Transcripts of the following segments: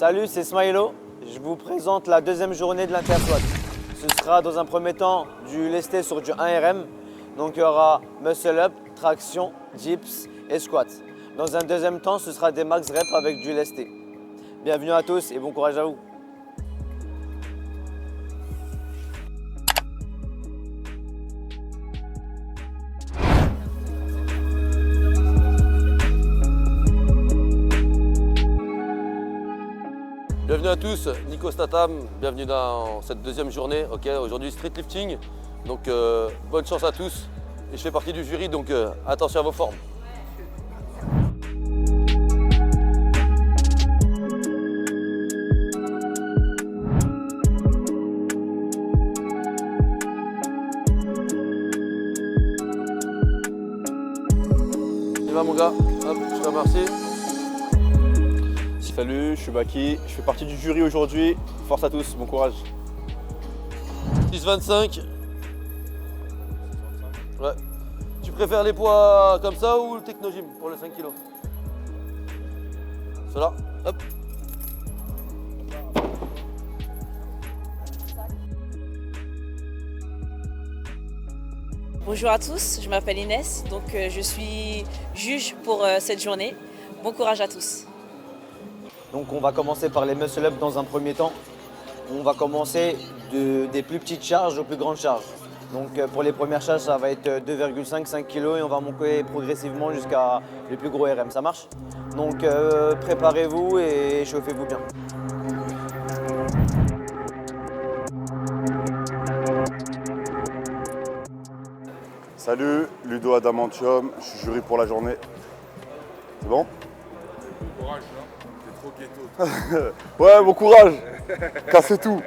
Salut, c'est Smilo. Je vous présente la deuxième journée de l'Intersquat. Ce sera dans un premier temps du lesté sur du 1RM. Donc il y aura muscle up, traction, dips et squat. Dans un deuxième temps, ce sera des max reps avec du lesté. Bienvenue à tous et bon courage à vous. Bienvenue à tous, Nico Statham, bienvenue dans cette deuxième journée. Aujourd'hui street lifting, donc bonne chance à tous. Et je fais partie du jury, donc attention à vos formes. Il va mon gars, hop, je te remercie. Salut, je suis Baki, je fais partie du jury aujourd'hui. Force à tous, bon courage. 6,25. Ouais. Tu préfères les poids comme ça ou le technogym pour les 5 kg? Cela, hop. Bonjour à tous, je m'appelle Inès, donc je suis juge pour cette journée. Bon courage à tous. Donc on va commencer par les muscle up dans un premier temps. On va commencer des plus petites charges aux plus grandes charges. Donc pour les premières charges, ça va être 2,5 kg et on va monter progressivement jusqu'à les plus gros RM. Ça marche? Donc préparez-vous et chauffez-vous bien. Salut, Ludo Adamantium, je suis jury pour la journée. C'est bon? Bon courage, hein. T'es trop ghetto. Ouais, bon courage. Cassez tout.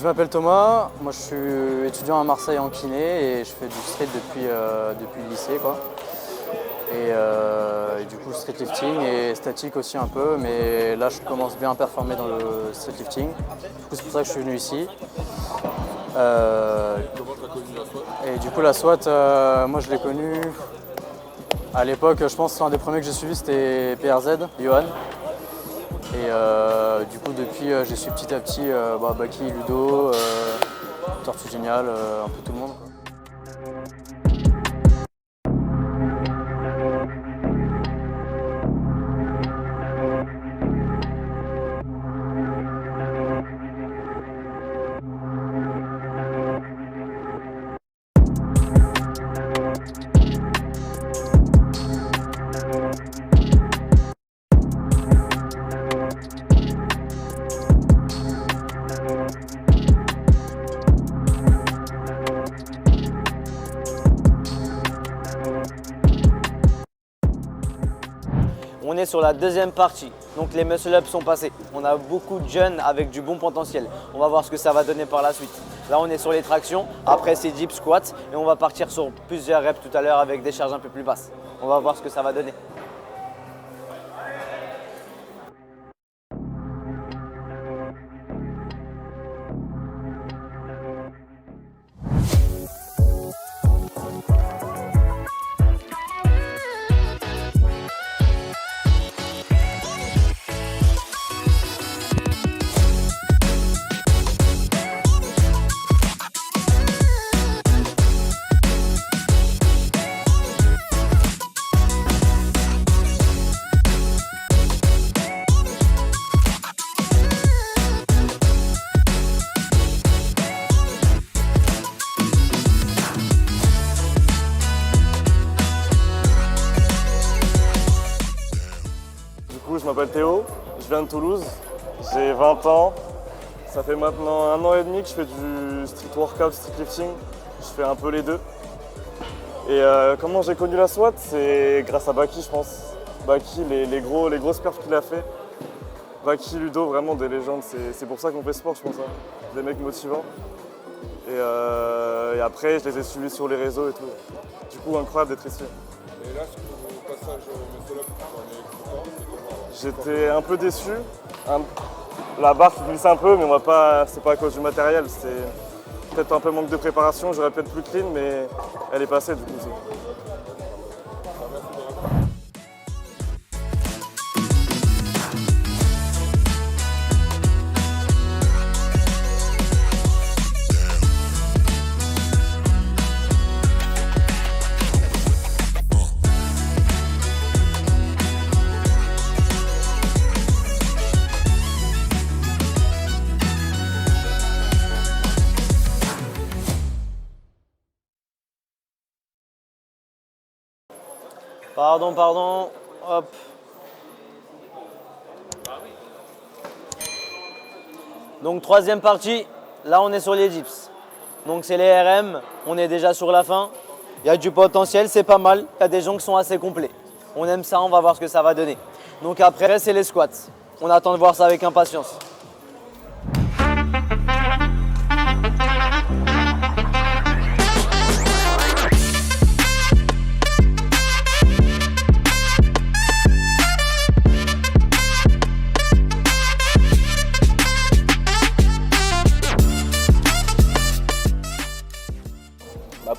Je m'appelle Thomas, moi je suis étudiant à Marseille en kiné et je fais du street depuis le lycée, quoi. Et du coup street lifting et statique aussi un peu, mais là je commence bien à performer dans le street lifting. Du coup c'est pour ça que je suis venu ici. Comment tu as connu la SWAT? Et du coup la SWAT, moi je l'ai connue à l'époque, je pense que un des premiers que j'ai suivi c'était PRZ, Johan. Et du coup depuis j'ai suivi petit à petit Baki, Ludo, Tortue Géniale, un peu tout le monde, quoi. On est sur la deuxième partie, donc les muscle ups sont passés. On a beaucoup de jeunes avec du bon potentiel. On va voir ce que ça va donner par la suite. Là on est sur les tractions, après c'est dips, squats et on va partir sur plusieurs reps tout à l'heure avec des charges un peu plus basses. On va voir ce que ça va donner. Je m'appelle Théo, je viens de Toulouse, j'ai 20 ans. Ça fait maintenant 1 an et demi que je fais du street workout, street lifting. Je fais un peu les deux. Et comment j'ai connu la SWAT? C'est grâce à Baki, je pense. Baki, les grosses perfs qu'il a fait. Baki, Ludo, vraiment des légendes. C'est pour ça qu'on fait sport, je pense. Hein. Des mecs motivants. Et après, je les ai suivis sur les réseaux et tout. Du coup, incroyable d'être ici. Et là, sur le passage Muscle Up, t'en es content? J'étais un peu déçu. La barre qui glisse un peu, mais c'est pas à cause du matériel. C'est peut-être un peu manque de préparation. J'aurais pu être plus clean, mais elle est passée du coup. Pardon. Hop. Donc troisième partie, là on est sur les dips. Donc c'est les RM, on est déjà sur la fin. Il y a du potentiel, c'est pas mal. Il y a des gens qui sont assez complets. On aime ça, on va voir ce que ça va donner. Donc après c'est les squats. On attend de voir ça avec impatience.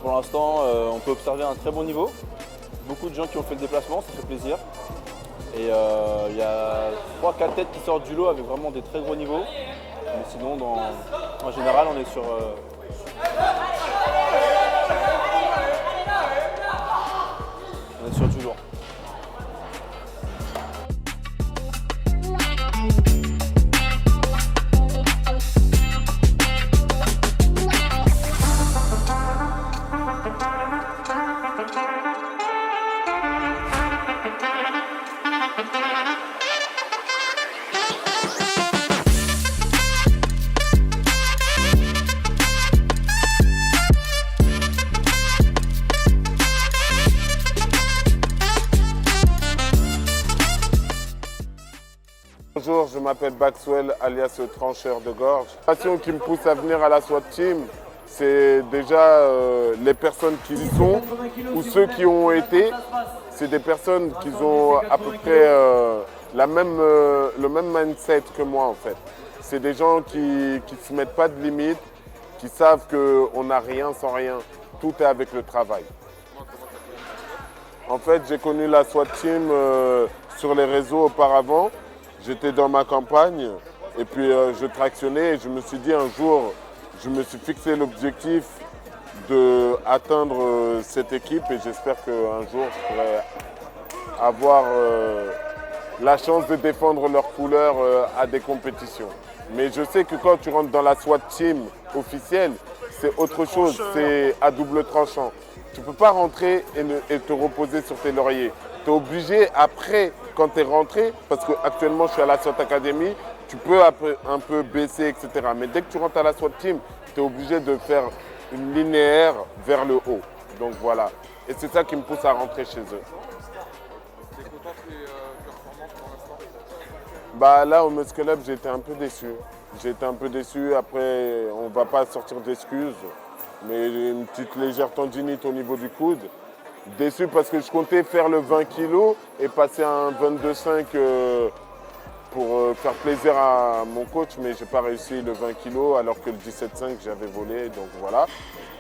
Pour l'instant, on peut observer un très bon niveau. Beaucoup de gens qui ont fait le déplacement, ça fait plaisir. Et il y a 3-4 têtes qui sortent du lot avec vraiment des très gros niveaux. Mais sinon, en général, on est sur du lourd. Bonjour, je m'appelle Baxwell, alias le trancheur de gorge. La passion qui me pousse à venir à la SWAT Team, c'est déjà les personnes qui y sont ou ceux qui ont été. C'est des personnes qui ont à peu près le même mindset que moi en fait. C'est des gens qui ne se mettent pas de limites, qui savent qu'on n'a rien sans rien. Tout est avec le travail. En fait, j'ai connu la SWAT Team sur les réseaux auparavant. J'étais dans ma campagne et puis je tractionnais et je me suis dit un jour, je me suis fixé l'objectif d'atteindre cette équipe et j'espère qu'un jour je pourrai avoir la chance de défendre leurs couleurs à des compétitions. Mais je sais que quand tu rentres dans la SWAT Team officielle, c'est autre chose, c'est à double tranchant. Tu ne peux pas rentrer et te reposer sur tes lauriers. Tu es obligé après, quand tu es rentré, parce qu'actuellement je suis à la SWAT Academy, tu peux un peu baisser, etc. Mais dès que tu rentres à la SWAT Team, tu es obligé de faire une linéaire vers le haut. Donc voilà. Et c'est ça qui me pousse à rentrer chez eux. Tu es content de tes performances pour l'instant? Là, au Muscle Up, j'ai été un peu déçu. J'ai été un peu déçu. Après, on ne va pas sortir d'excuses. Mais j'ai une petite légère tendinite au niveau du coude. Déçu parce que je comptais faire le 20 kg et passer à un 22,5 pour faire plaisir à mon coach, mais je n'ai pas réussi le 20 kg alors que le 17,5 j'avais volé, donc voilà.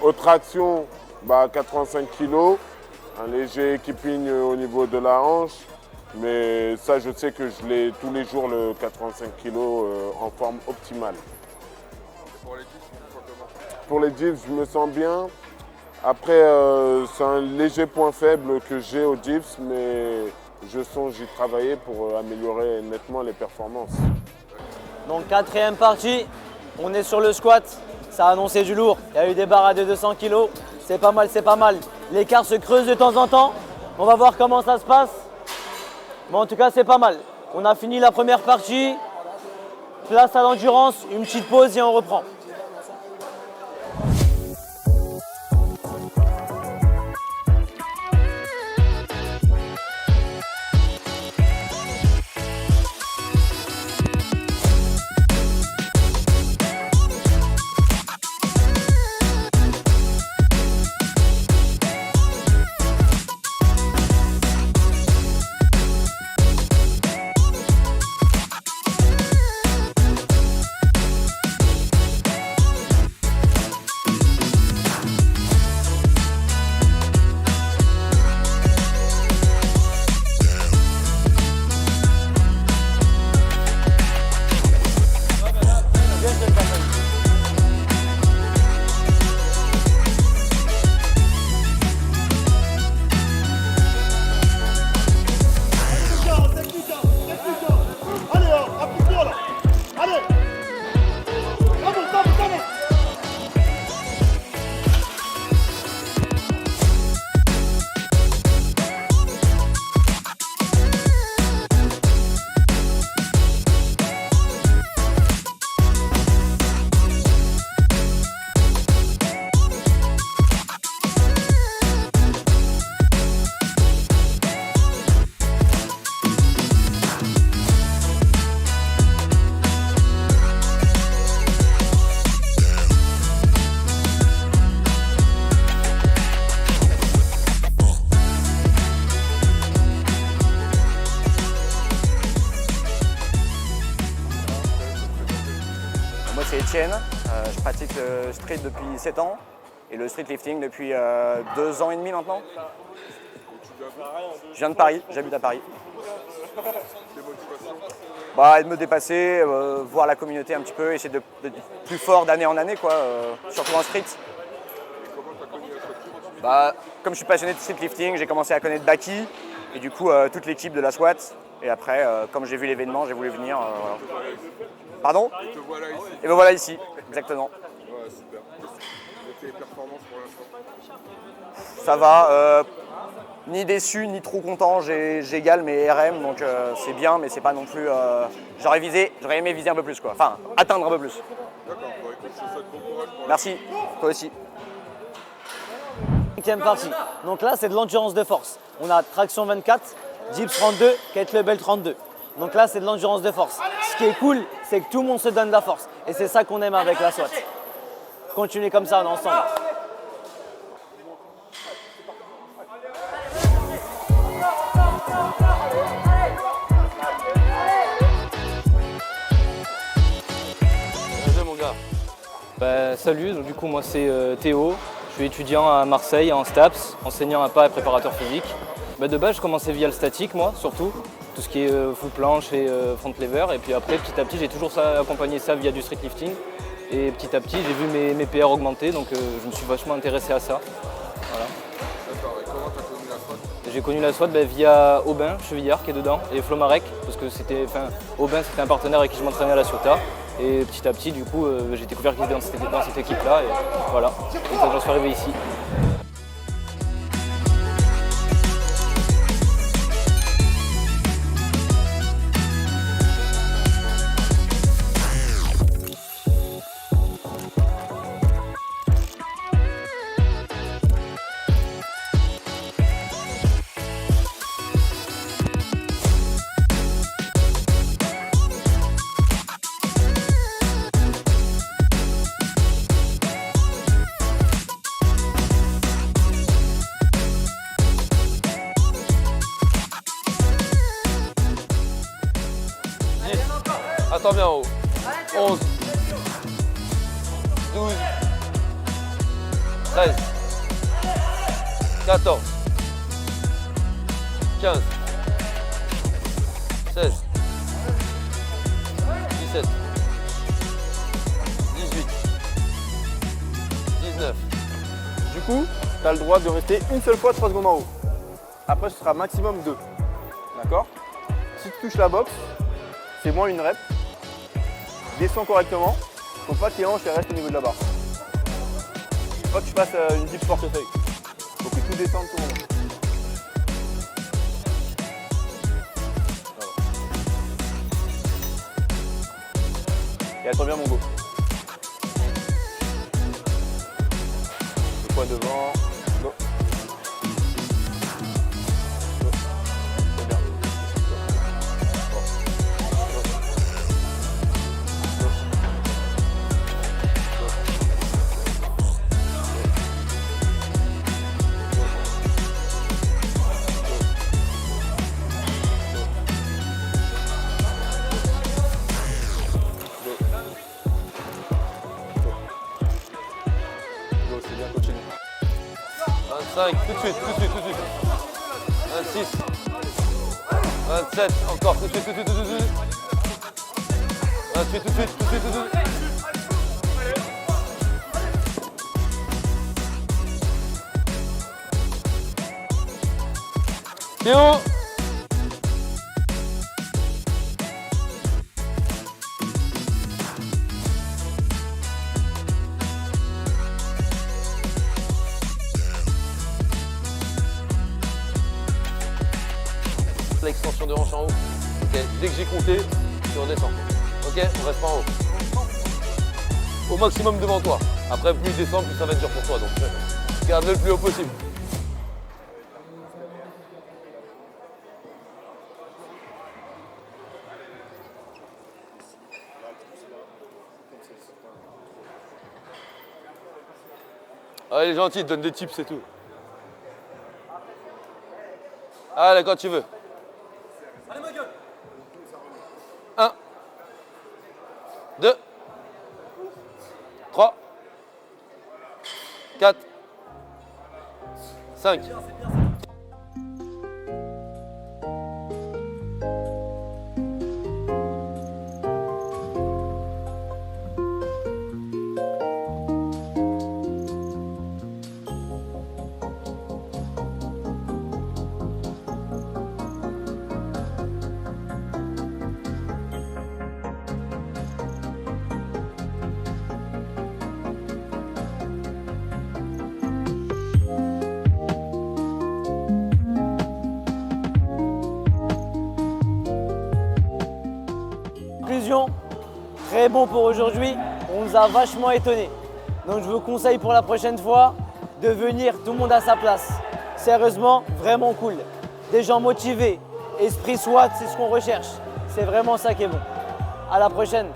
Aux tractions, 85 kg, un léger keeping au niveau de la hanche, mais ça je sais que je l'ai tous les jours le 85 kg en forme optimale. Et pour les dips, tu te sens comment? Pour les dips, je me sens bien. Après, c'est un léger point faible que j'ai aux dips, mais je songe y travailler pour améliorer nettement les performances. Donc quatrième partie, on est sur le squat. Ça a annoncé du lourd. Il y a eu des barres à 200 kg. C'est pas mal, c'est pas mal. L'écart se creuse de temps en temps. On va voir comment ça se passe. Mais en tout cas, c'est pas mal. On a fini la première partie. Place à l'endurance, une petite pause et on reprend. Étienne, je pratique le street depuis 7 ans et le street lifting depuis 2 ans et demi maintenant. Je viens de Paris, j'habite à Paris. Bah, de me dépasser, voir la communauté un petit peu, essayer d'être plus fort d'année en année, quoi, surtout en street. Bah, comme je suis passionné de street lifting, j'ai commencé à connaître Baki et du coup toute l'équipe de la SWAT. Et après, comme j'ai vu l'événement, j'ai voulu venir. Voilà. Pardon ? Et te voilà ici. Et me voilà ici, exactement. Ouais, super. Et tes performances pour l'instant? Ça va, ni déçu, ni trop content. J'égale mes RM, donc c'est bien, mais c'est pas non plus. J'aurais aimé viser un peu plus, quoi. Enfin, atteindre un peu plus. D'accord, bon écoute, je te souhaite bon courage pour Merci, toi aussi. 5e partie. Donc là, c'est de l'endurance de force. On a traction 24, dips 32, kettlebell 32. Donc là, c'est de l'endurance de force. Ce qui est cool, c'est que tout le monde se donne de la force. Et c'est ça qu'on aime avec la SWAT. Continuez comme ça, ensemble. Vas-y mon gars. Bah, salut, donc, du coup moi c'est Théo, je suis étudiant à Marseille en STAPS, enseignant à pas et préparateur physique. Bah, de base je commençais via le statique moi surtout, tout ce qui est full planche et front lever, et puis après petit à petit j'ai toujours accompagné ça via du street lifting, et petit à petit j'ai vu mes PR augmenter, donc je me suis vachement intéressé à ça. Voilà. D'accord, et comment tu as connu la SWAT? J'ai connu la SWAT via Aubin Chevillard qui est dedans et Flomarec, parce que Aubin c'était un partenaire avec qui je m'entraînais à la Ciotat. Et petit à petit, du coup, j'ai découvert qu'il était dans cette équipe-là. Et voilà, c'est comme ça que j'en suis arrivé ici. Attends bien en haut. 11, 12, 13, 14, 15, 16, 17, 18, 19. Du coup, tu as le droit de rester une seule fois 3 secondes en haut. Après, ce sera maximum 2. D'accord? Si tu touches la boxe, c'est moins une rep. Descends correctement. Faut pas que tes hanches restent au niveau de la barre. Faut pas que tu fasses une dip portefeuille. Faut que tout descende tout le monde. Voilà. Et attends bien mon go. Le poids devant. Go. Go. C'est bien. C'est bien, continue. 25, tout de suite. 26, 27, encore, tout de suite. 28, tout de suite. Théo! L'extension de hanche en haut. Ok, dès que j'ai compté, tu redescends. Ok, on reste pas en haut. Au maximum devant toi. Après, plus il descend, plus ça va être dur pour toi. Donc, garde-le le plus haut possible. Ah, il est gentil, il te donne des tips et tout. Allez, quand tu veux. 1, 2, 5. Conclusion, très bon pour aujourd'hui, on nous a vachement étonnés. Donc je vous conseille pour la prochaine fois de venir tout le monde à sa place. Sérieusement, vraiment cool. Des gens motivés, esprit SWAT, c'est ce qu'on recherche. C'est vraiment ça qui est bon. À la prochaine.